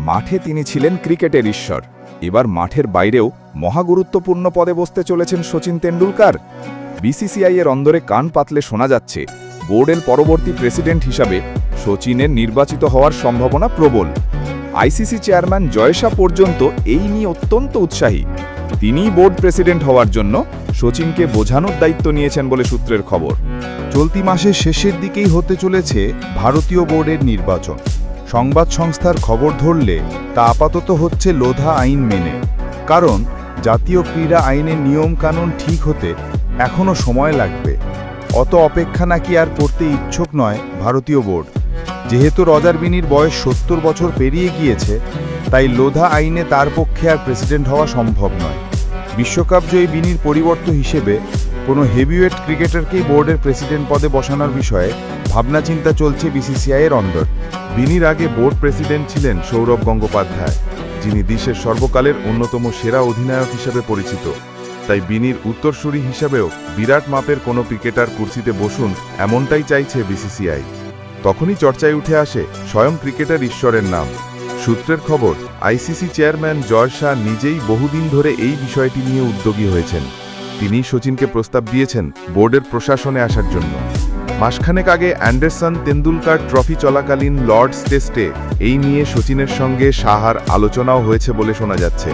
মাঠে তিনি ছিলেন ক্রিকেটের ঈশ্বর, এবার মাঠের বাইরেও মহাগুরুত্বপূর্ণ পদে বসতে চলেছেন শচীন তেন্ডুলকার। বিসিসিআই এর অন্দরে কান পাতলে শোনা যাচ্ছে বোর্ডের পরবর্তী প্রেসিডেন্ট হিসাবে শচীনের নির্বাচিত হওয়ার সম্ভাবনা প্রবল। আইসিসি চেয়ারম্যান জয় শাহ পর্যন্ত এই নিয়ে অত্যন্ত উৎসাহী। তিনিই বোর্ড প্রেসিডেন্ট হওয়ার জন্য শচীনকে বোঝানোর দায়িত্ব নিয়েছেন বলে সূত্রের খবর। চলতি মাসের শেষের দিকেই হতে চলেছে ভারতীয় বোর্ডের নির্বাচন। সংবাদ সংস্থার খবর ধরলে তা আপাতত হচ্ছে লোধা আইন মেনে, কারণ জাতীয় ক্রীড়া আইনের নিয়মকানুন ঠিক হতে এখনও সময় লাগবে। অত অপেক্ষা নাকি আর করতে ইচ্ছুক নয় ভারতীয় বোর্ড। যেহেতু রজার বিনির বয়স ৭০ বছর পেরিয়ে গিয়েছে, তাই লোধা আইনে তার পক্ষে আর প্রেসিডেন্ট হওয়া সম্ভব নয়। বিশ্বকাপ জয়ী বিনির পরিবর্তন হিসেবে কোনো হেভিওয়েট ক্রিকেটারকেই বোর্ডের প্রেসিডেন্ট পদে বসানোর বিষয়ে ভাবনা চিন্তা চলছে বিসিসিআইয়ের অন্দর। বিনির আগে বোর্ড প্রেসিডেন্ট ছিলেন সৌরভ গঙ্গোপাধ্যায়, যিনি দেশের সর্বকালের অন্যতম সেরা অধিনায়ক হিসেবে পরিচিত। তাই বিনির উত্তরসূরি হিসাবেও বিরাট মাপের কোনো ক্রিকেটার কুর্সিতে বসুন, এমনটাই চাইছে বিসিসিআই। তখনই চর্চায় উঠে আসে স্বয়ং ক্রিকেটার ঈশ্বরের নাম। সূত্রের খবর, আইসিসি চেয়ারম্যান জয় শাহ নিজেই বহুদিন ধরে এই বিষয়টি নিয়ে উদ্যোগী হয়েছেন। তিনি শচীনকে প্রস্তাব দিয়েছেন বোর্ডের প্রশাসনে আসার জন্য। মাসখানেক আগে অ্যান্ডারসন তেন্ডুলকার ট্রফি চলাকালীন লর্ডস টেস্টে এই নিয়ে শচীনের সঙ্গে শাহার আলোচনাও হয়েছে বলে শোনা যাচ্ছে।